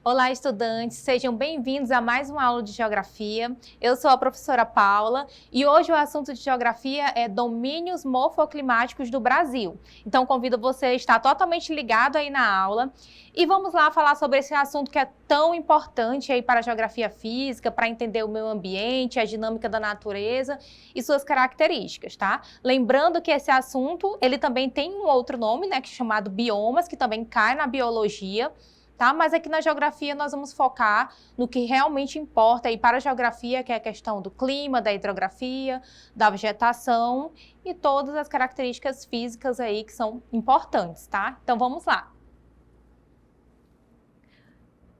Olá, estudantes, sejam bem-vindos a mais uma aula de Geografia. Eu sou a professora Paula e hoje o assunto de Geografia é domínios morfoclimáticos do Brasil. Então, convido você a estar totalmente ligado aí na aula e vamos lá falar sobre esse assunto que é tão importante aí para a Geografia Física, para entender o meio ambiente, a dinâmica da natureza e suas características, tá? Lembrando que esse assunto, ele também tem um outro nome, né, que é chamado biomas, que também cai na biologia. Tá? Mas aqui na geografia nós vamos focar no que realmente importa aí para a geografia, que é a questão do clima, da hidrografia, da vegetação e todas as características físicas aí que são importantes, tá? Então vamos lá.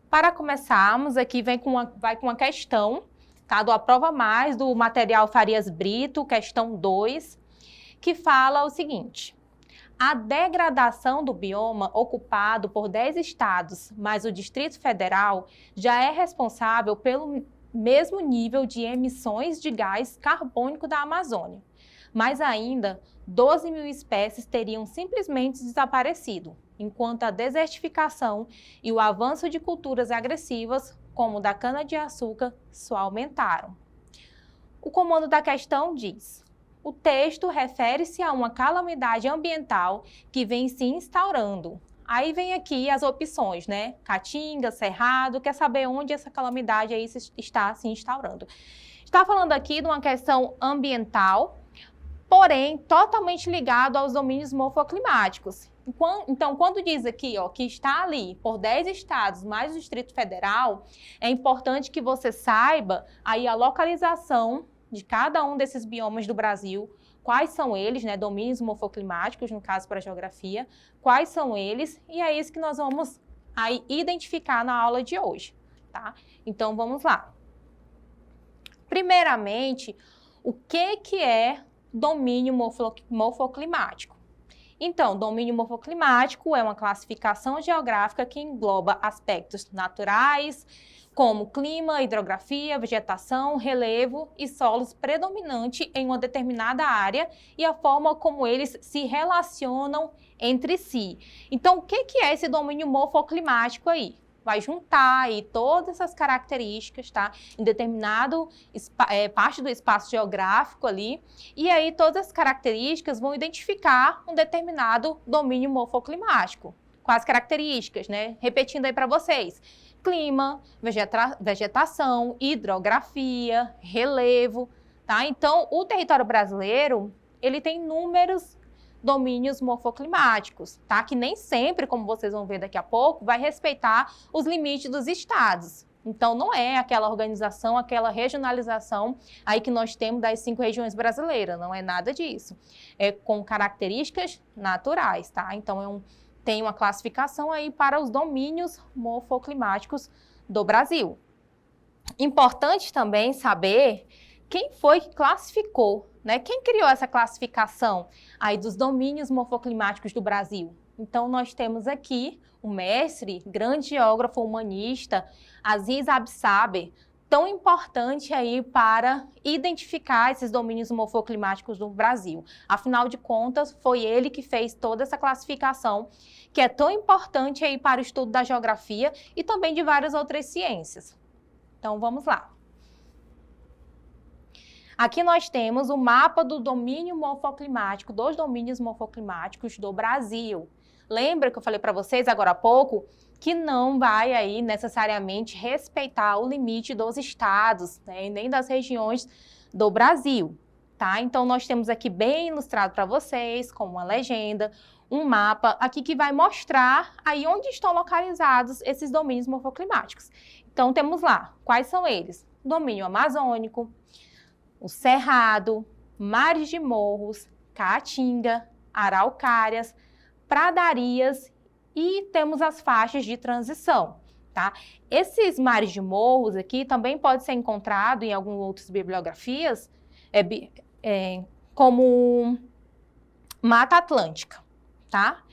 Para começarmos, aqui vai com uma questão, tá? Do Aprova Mais, do material Farias Brito, questão 2, que fala o seguinte: a degradação do bioma ocupado por 10 estados, mais o Distrito Federal, já é responsável pelo mesmo nível de emissões de gás carbônico da Amazônia. Mais ainda, 12 mil espécies teriam simplesmente desaparecido, enquanto a desertificação e o avanço de culturas agressivas, como o da cana-de-açúcar, só aumentaram. O comando da questão diz: o texto refere-se a uma calamidade ambiental que vem se instaurando. Aí vem aqui as opções, né? Caatinga, Cerrado, quer saber onde essa calamidade aí está se instaurando. Está falando aqui de uma questão ambiental, porém totalmente ligado aos domínios morfoclimáticos. Então, quando diz aqui, ó, que está ali por 10 estados mais o Distrito Federal, é importante que você saiba aí a localização de cada um desses biomas do Brasil, quais são eles, né, domínios morfoclimáticos, no caso para a geografia, quais são eles, e é isso que nós vamos aí identificar na aula de hoje, tá? Então, vamos lá. Primeiramente, o que é domínio morfoclimático? Então, domínio morfoclimático é uma classificação geográfica que engloba aspectos naturais, como clima, hidrografia, vegetação, relevo e solos predominante em uma determinada área e a forma como eles se relacionam entre si. Então, o que é esse domínio morfoclimático aí? Vai juntar aí todas essas características, tá? Em determinado parte do espaço geográfico ali, e aí todas as características vão identificar um determinado domínio morfoclimático. Quais características, né? Repetindo aí para vocês: clima, vegetação, hidrografia, relevo, tá? Então, o território brasileiro, ele tem inúmeros domínios morfoclimáticos, tá? Que nem sempre, como vocês vão ver daqui a pouco, vai respeitar os limites dos estados. Então, não é aquela organização, aquela regionalização aí que nós temos das 5 regiões brasileiras, não é nada disso. É com características naturais, tá? Então, tem uma classificação aí para os domínios morfoclimáticos do Brasil. Importante também saber quem foi que classificou, né? Quem criou essa classificação aí dos domínios morfoclimáticos do Brasil? Então, nós temos aqui o mestre, grande geógrafo humanista, Aziz Absaber, tão importante aí para identificar esses domínios morfoclimáticos do Brasil. Afinal de contas, foi ele que fez toda essa classificação, que é tão importante aí para o estudo da geografia e também de várias outras ciências. Então, vamos lá. Aqui nós temos o mapa do domínio morfoclimático, dos domínios morfoclimáticos do Brasil. Lembra que eu falei para vocês agora há pouco que não vai aí necessariamente respeitar o limite dos estados, né, e nem das regiões do Brasil, tá? Então, nós temos aqui bem ilustrado para vocês, com uma legenda, um mapa aqui que vai mostrar aí onde estão localizados esses domínios morfoclimáticos. Então, temos lá, quais são eles? Domínio amazônico, o Cerrado, mares de morros, Caatinga, araucárias, pradarias e temos as faixas de transição, tá? Esses mares de morros aqui também pode ser encontrado em algumas outras bibliografias, como Mata Atlântica, tá?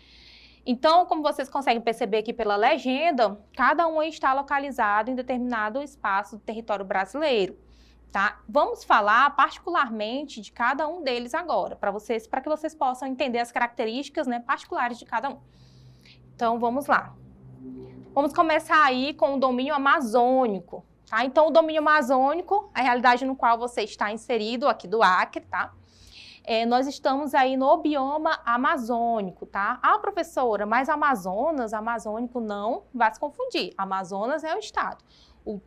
Então, como vocês conseguem perceber aqui pela legenda, cada um está localizado em determinado espaço do território brasileiro. Tá? Vamos falar particularmente de cada um deles agora, para que vocês possam entender as características, né, particulares de cada um. Então, vamos lá. Vamos começar aí com o domínio amazônico, tá? Então, o domínio amazônico, a realidade no qual você está inserido aqui do Acre, tá? Nós estamos aí no bioma amazônico, tá? Ah, professora, mas Amazonas, amazônico, não vai se confundir. Amazonas é o estado.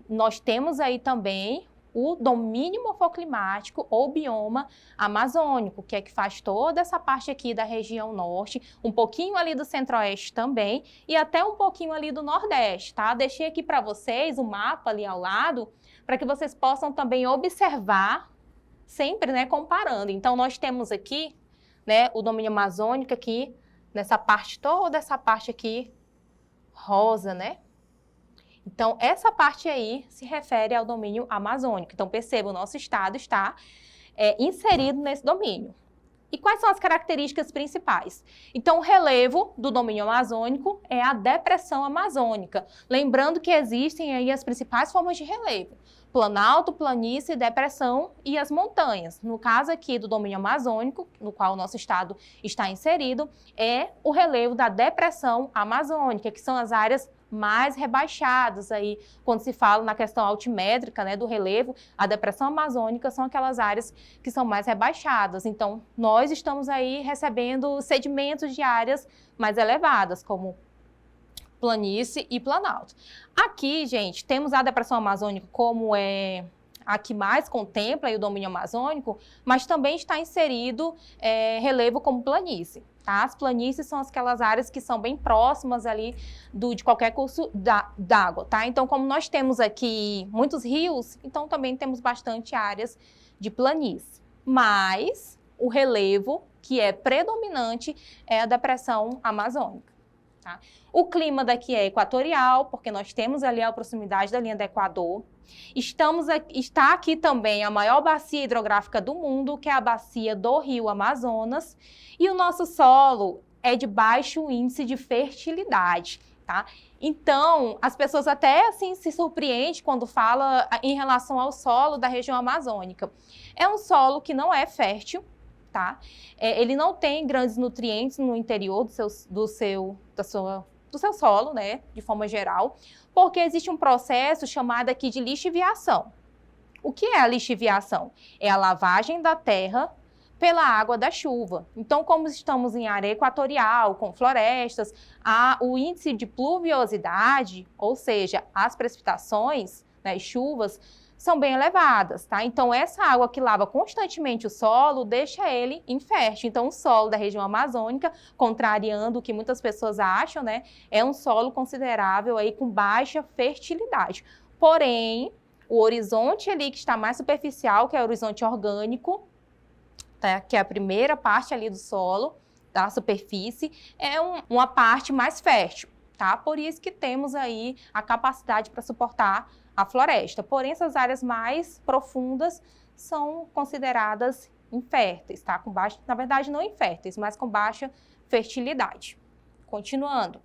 Nós temos aí também o domínio morfoclimático ou bioma amazônico, que é que faz toda essa parte aqui da região norte, um pouquinho ali do centro-oeste também e até um pouquinho ali do nordeste, tá? Deixei aqui para vocês o mapa ali ao lado, para que vocês possam também observar, sempre, né, comparando. Então, nós temos aqui, né, o domínio amazônico aqui, nessa parte, toda essa parte aqui, rosa, né? Então, essa parte aí se refere ao domínio amazônico. Então, perceba, o nosso estado está inserido nesse domínio. E quais são as características principais? Então, o relevo do domínio amazônico é a depressão amazônica. Lembrando que existem aí as principais formas de relevo: planalto, planície, depressão e as montanhas. No caso aqui do domínio amazônico, no qual o nosso estado está inserido, é o relevo da depressão amazônica, que são as áreas mais rebaixadas aí, quando se fala na questão altimétrica, né, do relevo, a depressão amazônica são aquelas áreas que são mais rebaixadas. Então, nós estamos aí recebendo sedimentos de áreas mais elevadas, como planície e planalto. Aqui, gente, temos a depressão amazônica como a que mais contempla aí o domínio amazônico, mas também está inserido relevo como planície. Tá? As planícies são aquelas áreas que são bem próximas ali de qualquer curso d'água, tá? Então, como nós temos aqui muitos rios, então também temos bastante áreas de planície. Mas o relevo que é predominante é a depressão amazônica. Tá? O clima daqui é equatorial, porque nós temos ali a proximidade da linha do Equador. Está aqui também a maior bacia hidrográfica do mundo, que é a bacia do Rio Amazonas, e o nosso solo é de baixo índice de fertilidade, tá? Então, as pessoas até assim se surpreendem quando fala em relação ao solo da região amazônica. É um solo que não é fértil, tá? Ele não tem grandes nutrientes no interior do seu solo, né, de forma geral, porque existe um processo chamado aqui de lixiviação. O que é a lixiviação? É a lavagem da terra pela água da chuva. Então, como estamos em área equatorial, com florestas, o índice de pluviosidade, ou seja, as precipitações, né, as chuvas, são bem elevadas, tá? Então, essa água que lava constantemente o solo deixa ele infértil. Então, o solo da região amazônica, contrariando o que muitas pessoas acham, né, é um solo considerável aí com baixa fertilidade. Porém, o horizonte ali que está mais superficial, que é o horizonte orgânico, tá? Que é a primeira parte ali do solo, da superfície, é uma parte mais fértil, tá? Por isso que temos aí a capacidade para suportar a floresta. Porém, essas áreas mais profundas são consideradas inférteis, tá? Com baixa, na verdade, não inférteis, mas com baixa fertilidade. Continuando.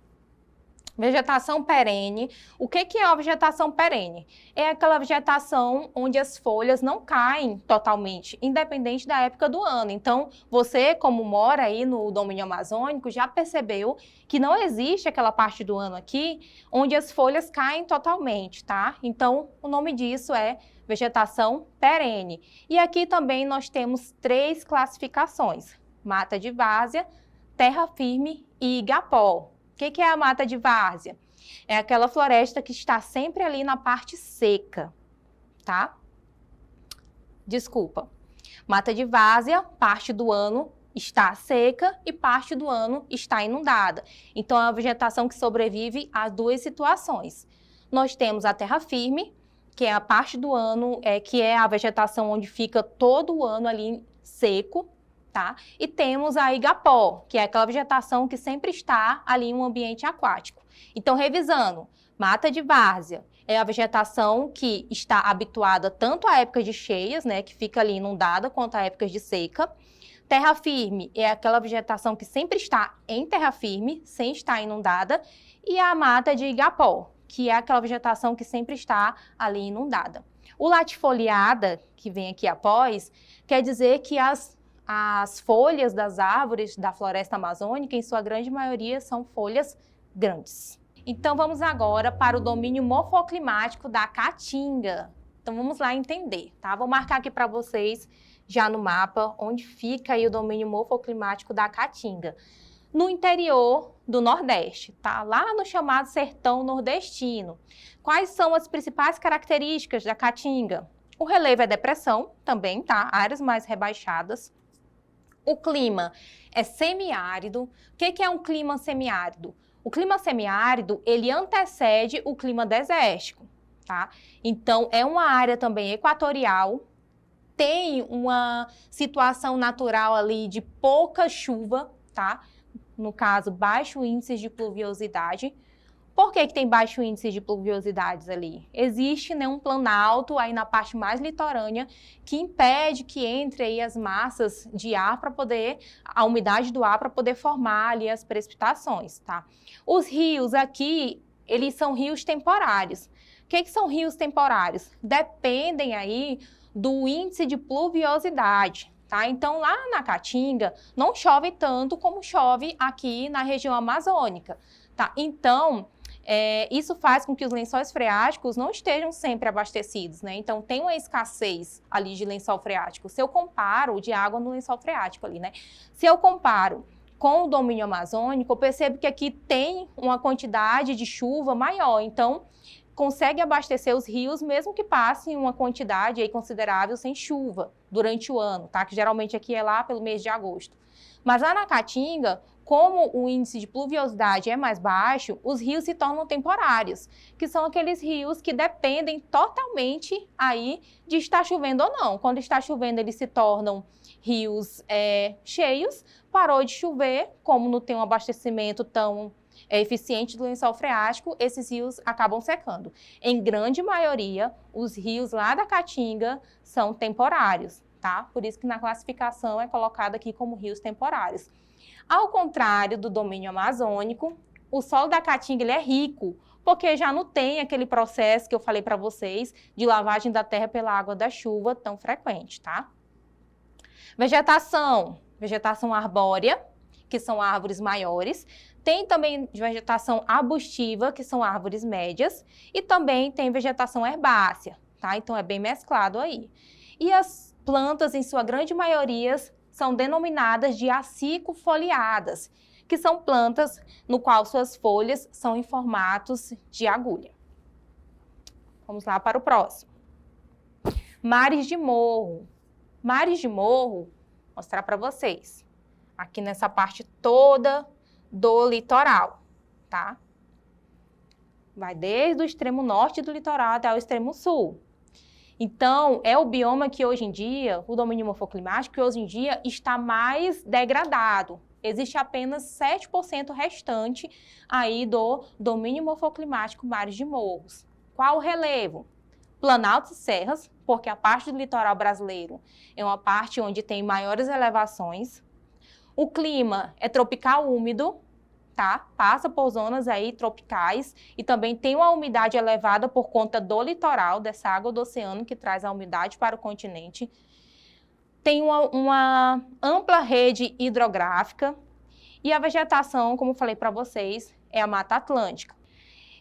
Vegetação perene. O que é uma vegetação perene? É aquela vegetação onde as folhas não caem totalmente, independente da época do ano. Então, você, como mora aí no domínio amazônico, já percebeu que não existe aquela parte do ano aqui onde as folhas caem totalmente, tá? Então, o nome disso é vegetação perene. E aqui também nós temos 3 classificações: mata de várzea, terra firme e igapó. O que é a mata de várzea? É aquela floresta que está sempre ali na parte seca, tá? Desculpa. Mata de várzea, parte do ano está seca e parte do ano está inundada. Então, é uma vegetação que sobrevive a 2 situações. Nós temos a terra firme, que é a parte do ano, que é a vegetação onde fica todo o ano ali seco, tá? E temos a igapó, que é aquela vegetação que sempre está ali em um ambiente aquático. Então, revisando, mata de várzea é a vegetação que está habituada tanto a épocas de cheias, né, que fica ali inundada, quanto a épocas de seca. Terra firme é aquela vegetação que sempre está em terra firme, sem estar inundada. E a mata de igapó, que é aquela vegetação que sempre está ali inundada. O latifoliada, que vem aqui após, quer dizer que as folhas das árvores da floresta amazônica, em sua grande maioria, são folhas grandes. Então, vamos agora para o domínio morfoclimático da Caatinga. Então, vamos lá entender, tá? Vou marcar aqui para vocês, já no mapa, onde fica aí o domínio morfoclimático da Caatinga. No interior do Nordeste, tá? Lá no chamado sertão nordestino. Quais são as principais características da Caatinga? O relevo é depressão também, tá? Áreas mais rebaixadas. O clima é semiárido. O que é um clima semiárido? O clima semiárido, ele antecede o clima desértico, tá? Então, é uma área também equatorial, tem uma situação natural ali de pouca chuva, tá? No caso, baixo índice de pluviosidade. Por que tem baixo índice de pluviosidades ali? Existe, né, um planalto aí na parte mais litorânea que impede que entre aí as massas de ar para poder, a umidade do ar para poder formar ali as precipitações, tá? Os rios aqui, eles são rios temporários. O que são rios temporários? Dependem aí do índice de pluviosidade, tá? Então, lá na Caatinga, não chove tanto como chove aqui na região amazônica, tá? Então, isso faz com que os lençóis freáticos não estejam sempre abastecidos, né? Então, tem uma escassez ali de lençol freático. Se eu comparo de água no lençol freático ali, né? Se eu comparo com o domínio amazônico, eu percebo que aqui tem uma quantidade de chuva maior. Então, consegue abastecer os rios, mesmo que passem uma quantidade aí considerável sem chuva durante o ano, tá? Que geralmente aqui é lá pelo mês de agosto. Mas lá na Caatinga, como o índice de pluviosidade é mais baixo, os rios se tornam temporários, que são aqueles rios que dependem totalmente aí de estar chovendo ou não. Quando está chovendo, eles se tornam rios cheios, parou de chover, como não tem um abastecimento tão eficiente do lençol freático, esses rios acabam secando. Em grande maioria, os rios lá da Caatinga são temporários, tá? Por isso que na classificação é colocado aqui como rios temporários. Ao contrário do domínio amazônico, o solo da Caatinga ele é rico, porque já não tem aquele processo que eu falei para vocês de lavagem da terra pela água da chuva tão frequente, tá? Vegetação arbórea, que são árvores maiores. Tem também vegetação arbustiva, que são árvores médias. E também tem vegetação herbácea, tá? Então, é bem mesclado aí. E as plantas, em sua grande maioria, são denominadas de acicofoliadas, que são plantas no qual suas folhas são em formatos de agulha. Vamos lá para o próximo. Mares de morro. Mares de morro, vou mostrar para vocês. Aqui nessa parte toda do litoral, tá? Vai desde o extremo norte do litoral até o extremo sul. Então, é o bioma que hoje em dia, o domínio morfoclimático, que hoje em dia está mais degradado. Existe apenas 7% restante aí do domínio morfoclimático mares de morros. Qual o relevo? Planaltos e serras, porque a parte do litoral brasileiro é uma parte onde tem maiores elevações. O clima é tropical úmido, tá? Passa por zonas aí tropicais e também tem uma umidade elevada por conta do litoral, dessa água do oceano que traz a umidade para o continente. Tem uma ampla rede hidrográfica e a vegetação, como falei para vocês, é a Mata Atlântica.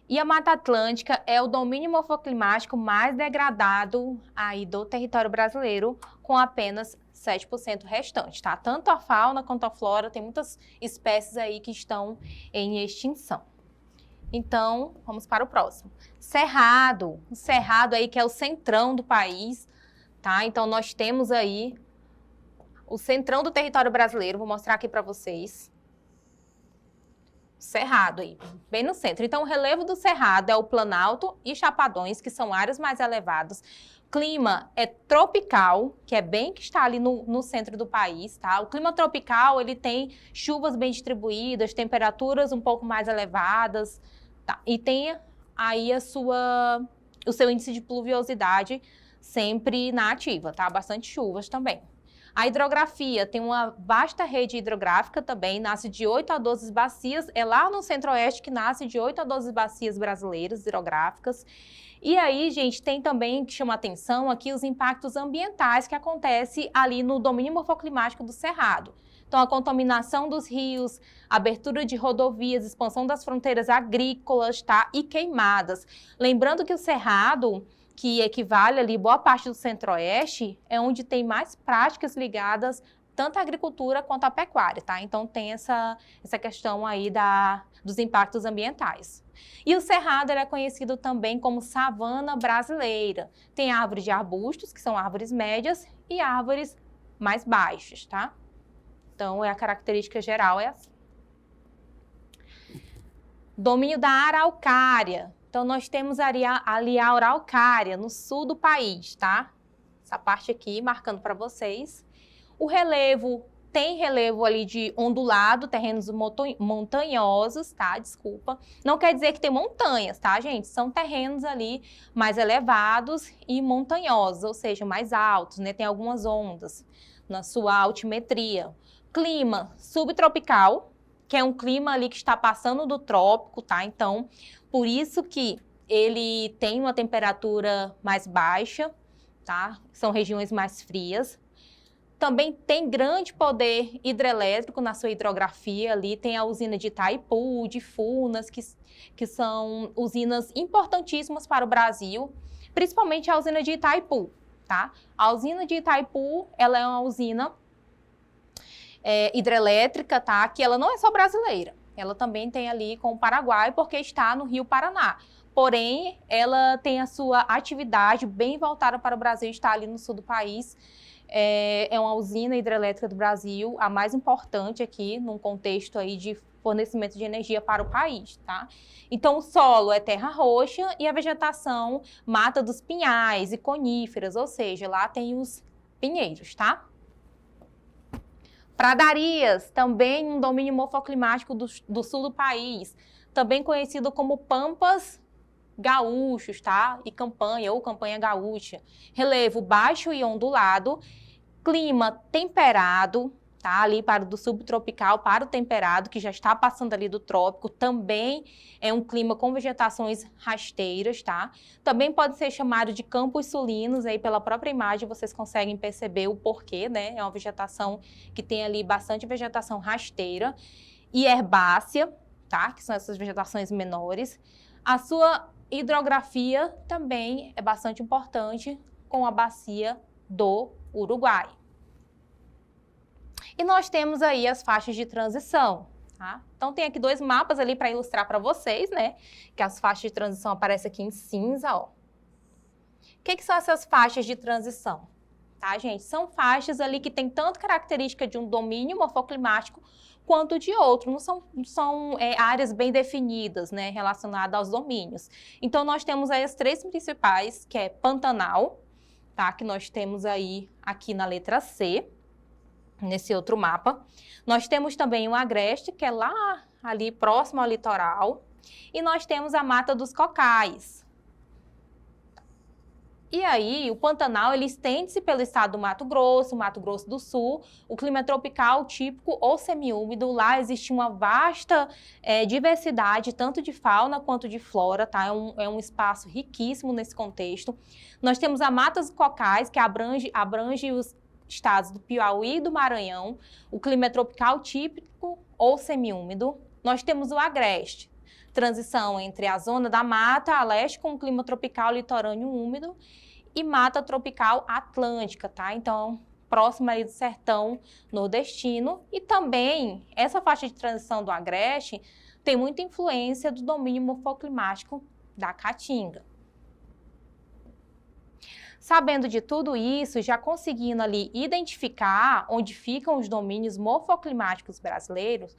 E a Mata Atlântica é o domínio morfoclimático mais degradado aí do território brasileiro, com apenas 7% restante, tá? Tanto a fauna quanto a flora, tem muitas espécies aí que estão em extinção. Então, vamos para o próximo. Cerrado. O Cerrado aí que é o centrão do país, tá? Então, nós temos aí o centrão do território brasileiro, vou mostrar aqui para vocês. Cerrado aí, bem no centro. Então, o relevo do Cerrado é o Planalto e Chapadões, que são áreas mais elevadas. Clima é tropical, que é bem que está ali no centro do país, tá? O clima tropical, ele tem chuvas bem distribuídas, temperaturas um pouco mais elevadas, tá? E tem aí o seu índice de pluviosidade sempre na ativa, tá? Bastante chuvas também. A hidrografia tem uma vasta rede hidrográfica também, nasce de 8 a 12 bacias, é lá no centro-oeste que nasce de 8 a 12 bacias brasileiras hidrográficas. E aí, gente, tem também que chama atenção aqui os impactos ambientais que acontecem ali no domínio morfoclimático do Cerrado. Então, a contaminação dos rios, abertura de rodovias, expansão das fronteiras agrícolas, tá? E queimadas. Lembrando que o Cerrado, que equivale ali boa parte do Centro-Oeste, é onde tem mais práticas ligadas tanto à agricultura quanto à pecuária, tá? Então tem essa questão aí dos impactos ambientais. E o Cerrado é conhecido também como savana brasileira. Tem árvores de arbustos, que são árvores médias, e árvores mais baixas, tá? Então, a característica geral é assim. Domínio da araucária. Então, nós temos ali a araucária, no sul do país, tá? Essa parte aqui, marcando para vocês. O relevo, tem relevo ali de ondulado, terrenos montanhosos, tá? Desculpa. Não quer dizer que tem montanhas, tá, gente? São terrenos ali mais elevados e montanhosos, ou seja, mais altos, né? Tem algumas ondas na sua altimetria. Clima subtropical, que é um clima ali que está passando do trópico, tá? Então, por isso que ele tem uma temperatura mais baixa, tá? São regiões mais frias. Também tem grande poder hidrelétrico na sua hidrografia ali, tem a usina de Itaipu, de Furnas, que são usinas importantíssimas para o Brasil, principalmente a usina de Itaipu, tá? A usina de Itaipu, ela é uma usina hidrelétrica, tá? Que ela não é só brasileira, ela também tem ali com o Paraguai, porque está no Rio Paraná. Porém, ela tem a sua atividade bem voltada para o Brasil, está ali no sul do país. É uma usina hidrelétrica do Brasil, a mais importante aqui, num contexto aí de fornecimento de energia para o país, tá? Então, o solo é terra roxa e a vegetação mata dos pinhais e coníferas, ou seja, lá tem os pinheiros, tá? Pradarias, também um domínio morfoclimático do sul do país, também conhecido como pampas gaúchos, tá? E campanha ou campanha gaúcha. Relevo baixo e ondulado, clima temperado, tá? Ali para do subtropical para o temperado, que já está passando ali do trópico, também é um clima com vegetações rasteiras, tá? Também pode ser chamado de campos sulinos, aí pela própria imagem vocês conseguem perceber o porquê, né? É uma vegetação que tem ali bastante vegetação rasteira e herbácea, tá? Que são essas vegetações menores. A sua hidrografia também é bastante importante, com a bacia do Uruguai. E nós temos aí as faixas de transição, tá? Então tem aqui dois mapas ali para ilustrar para vocês, né? Que as faixas de transição aparecem aqui em cinza, ó. O que são essas faixas de transição? Tá, gente? São faixas ali que tem tanto característica de um domínio morfoclimático quanto de outro. Não são áreas bem definidas, né? Relacionadas aos domínios. Então, nós temos aí as três principais, que é Pantanal, tá? Que nós temos aí aqui na letra C, nesse outro mapa. Nós temos também o Agreste, que é lá ali próximo ao litoral. E nós temos a Mata dos Cocais. E aí, o Pantanal, ele estende-se pelo estado do Mato Grosso do Sul, o clima é tropical, típico ou semiúmido. Lá existe uma vasta diversidade, tanto de fauna quanto de flora, tá? É um espaço riquíssimo nesse contexto. Nós temos a Mata dos Cocais, que abrange os estados do Piauí e do Maranhão. O clima é tropical, típico ou semiúmido. Nós temos o Agreste, transição entre a zona da mata a leste com clima tropical litorâneo úmido e mata tropical atlântica, tá? Então, próxima aí do sertão nordestino. E também, essa faixa de transição do Agreste tem muita influência do domínio morfoclimático da Caatinga. Sabendo de tudo isso, já conseguindo ali identificar onde ficam os domínios morfoclimáticos brasileiros,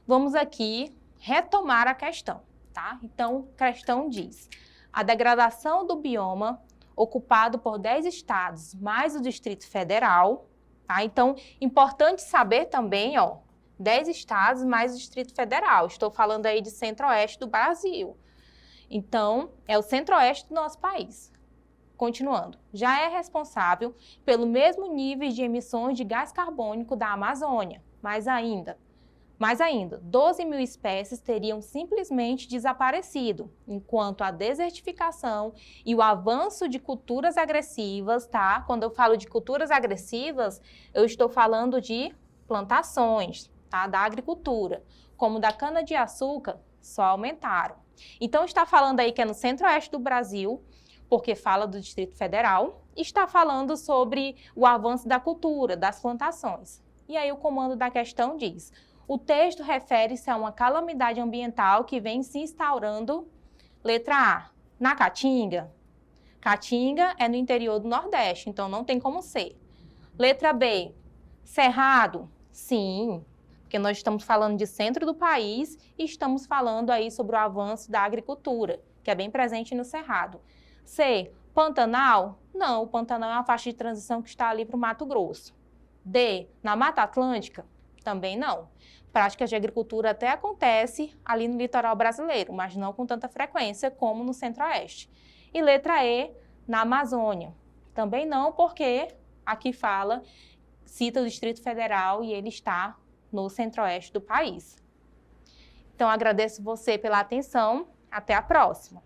vamos aqui retomar a questão, tá? Então, a questão diz: a degradação do bioma ocupado por 10 estados, mais o Distrito Federal, tá? Então, importante saber também, ó, 10 estados mais o Distrito Federal. Estou falando aí de centro-oeste do Brasil. Então, é o centro-oeste do nosso país. Continuando, já é responsável pelo mesmo nível de emissões de gás carbônico da Amazônia. Mais ainda, 12 mil espécies teriam simplesmente desaparecido, enquanto a desertificação e o avanço de culturas agressivas, tá? Quando eu falo de culturas agressivas, eu estou falando de plantações, tá? Da agricultura, como da cana-de-açúcar, só aumentaram. Então, está falando aí que é no centro-oeste do Brasil, porque fala do Distrito Federal, e está falando sobre o avanço da cultura, das plantações. E aí o comando da questão diz: o texto refere-se a uma calamidade ambiental que vem se instaurando, letra A, na Caatinga. Caatinga é no interior do Nordeste, então não tem como ser. Letra B, Cerrado? Sim, porque nós estamos falando de centro do país e estamos falando aí sobre o avanço da agricultura, que é bem presente no Cerrado. C, Pantanal? Não, o Pantanal é uma faixa de transição que está ali para o Mato Grosso. D, na Mata Atlântica? Também não. Práticas de agricultura até acontece ali no litoral brasileiro, mas não com tanta frequência como no Centro-Oeste. E letra E, na Amazônia? Também não, porque aqui fala, cita o Distrito Federal e ele está no Centro-Oeste do país. Então, agradeço você pela atenção. Até a próxima!